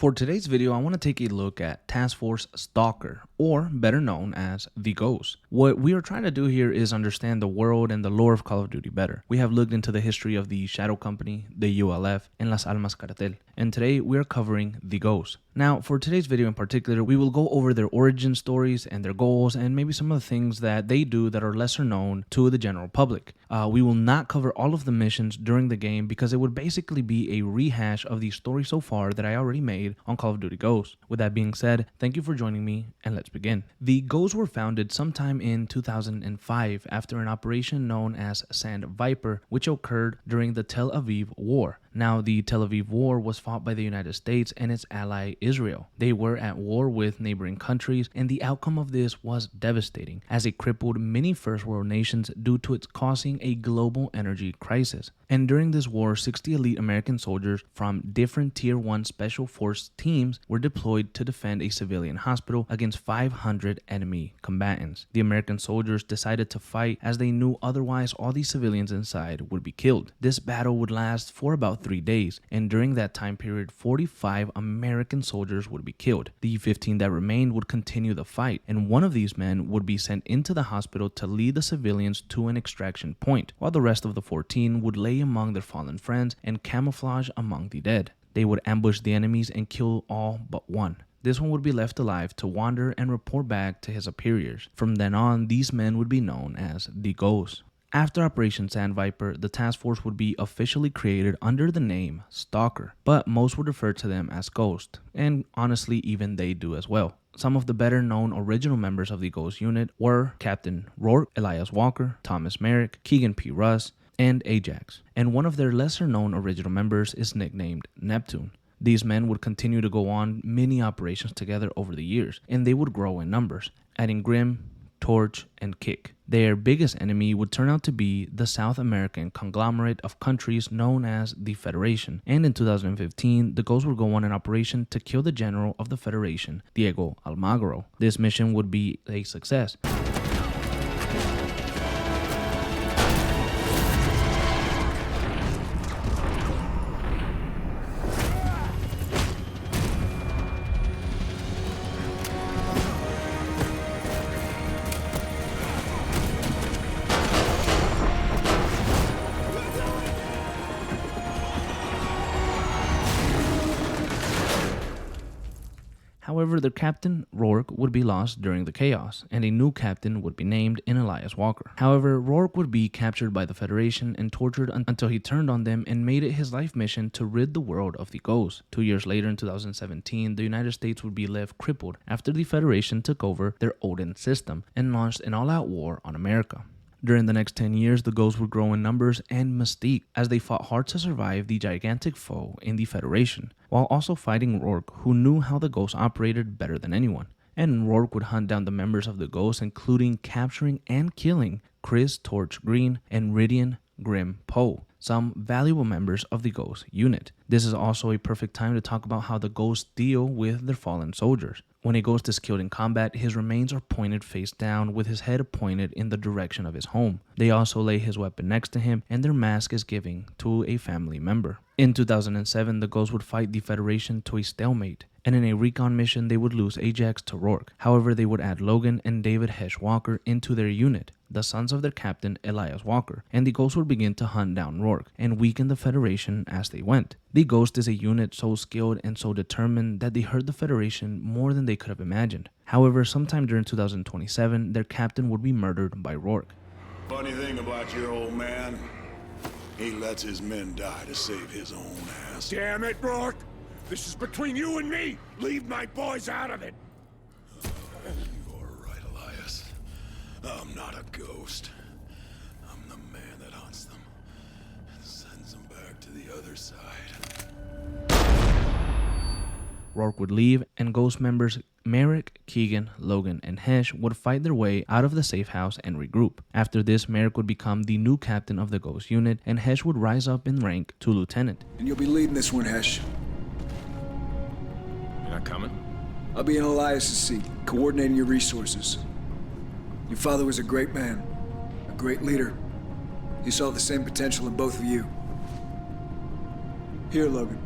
For today's video, I want to take a look at Task Force Stalker, or better known as the Ghost. What we are trying to do here is understand the world and the lore of Call of Duty better. We have looked into the history of the Shadow Company, the ULF, and Las Almas Cartel, and today we are covering the Ghost. Now, for today's video in particular, we will go over their origin stories and their goals and maybe some of the things that they do that are lesser known to the general public. We will not cover all of the missions during the game because it would basically be a rehash of the story so far that I already made on Call of Duty Ghosts. With that being said, thank you for joining me and let's begin. The Ghosts were founded sometime in 2005 after an operation known as Sand Viper, which occurred during the Tel Aviv War. Now, the Tel Aviv War was fought by the United States and its ally Israel. They were at war with neighboring countries, and the outcome of this was devastating, as it crippled many first world nations due to its causing a global energy crisis. And during this war, 60 elite American soldiers from different Tier 1 Special Force teams were deployed to defend a civilian hospital against 500 enemy combatants. The American soldiers decided to fight as they knew otherwise all the civilians inside would be killed. This battle would last for about 3 days, and during that time period, 45 American soldiers would be killed. The 15 that remained would continue the fight, and one of these men would be sent into the hospital to lead the civilians to an extraction point, while the rest of the 14 would lay among their fallen friends and camouflage among the dead. They would ambush the enemies and kill all but one. This one would be left alive to wander and report back to his superiors. From then on, these men would be known as the Ghosts. After Operation Sand Viper, the task force would be officially created under the name Stalker, but most would refer to them as Ghost, and honestly even they do as well. Some of the better known original members of the Ghost unit were Captain Rourke, Elias Walker, Thomas Merrick, Keegan P. Russ, and Ajax, and one of their lesser known original members is nicknamed Neptune. These men would continue to go on many operations together over the years, and they would grow in numbers, adding Grim, Torch, and Kick. Their biggest enemy would turn out to be the South American conglomerate of countries known as the Federation, and in 2015, the Ghosts would go on an operation to kill the general of the Federation, Diego Almagaro. This mission would be a success. However, their captain, Rourke, would be lost during the chaos, and a new captain would be named in Elias Walker. However, Rourke would be captured by the Federation and tortured until he turned on them and made it his life mission to rid the world of the Ghosts. 2 years later, in 2017, the United States would be left crippled after the Federation took over their ODIN system and launched an all-out war on America. During the next 10 years, the Ghosts would grow in numbers and mystique as they fought hard to survive the gigantic foe in the Federation, while also fighting Rourke, who knew how the Ghosts operated better than anyone. And Rourke would hunt down the members of the Ghosts, including capturing and killing Chris Torch Green and Ridian Grim Poe, some valuable members of the Ghost unit. This is also a perfect time to talk about how the Ghosts deal with their fallen soldiers. When a Ghost is killed in combat, his remains are pointed face down with his head pointed in the direction of his home. They also lay his weapon next to him, and their mask is given to a family member. In 2007, the Ghosts would fight the Federation to a stalemate, and in a recon mission they would lose Ajax to Rourke. However, they would add Logan and David Hesh Walker into their unit, the sons of their captain Elias Walker, and the Ghosts would begin to hunt down Rourke and weaken the Federation as they went. The Ghost is a unit so skilled and so determined that they hurt the Federation more than they could have imagined. However, sometime during 2027, their captain would be murdered by Rourke. Funny thing about your old man, he lets his men die to save his own ass. Damn it, Rourke! This is between you and me! Leave my boys out of it! You're right, Elias. I'm not a ghost. I'm the man that hunts them and sends them back to the other side. Rourke would leave, and Ghost members Merrick, Keegan, Logan, and Hesh would fight their way out of the safe house and regroup. After this, Merrick would become the new captain of the Ghost unit, and Hesh would rise up in rank to lieutenant. And you'll be leading this one, Hesh. You're not coming? I'll be in Elias's seat, coordinating your resources. Your father was a great man, a great leader. He saw the same potential in both of you. Here, Logan.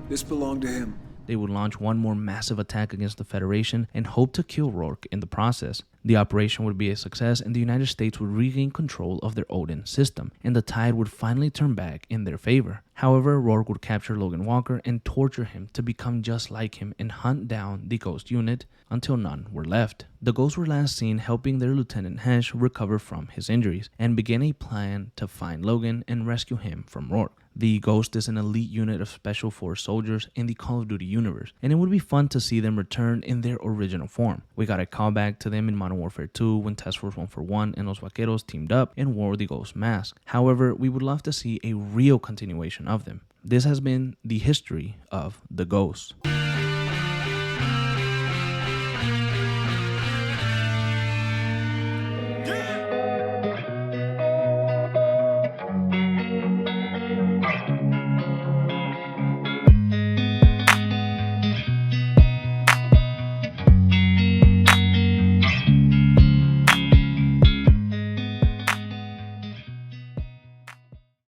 This belonged to him. They would launch one more massive attack against the Federation and hope to kill Rourke in the process. The operation would be a success and the United States would regain control of their ODIN system, and the tide would finally turn back in their favor. However, Rourke would capture Logan Walker and torture him to become just like him and hunt down the Ghost unit until none were left. The Ghosts were last seen helping their Lieutenant Hesh recover from his injuries and begin a plan to find Logan and rescue him from Rourke. The Ghost is an elite unit of Special Force soldiers in the Call of Duty universe, and it would be fun to see them return in their original form. We got a callback to them in Modern Warfare 2 when Task Force 141 and Los Vaqueros teamed up and wore the Ghost mask. However, we would love to see a real continuation of them. This has been the history of the Ghost.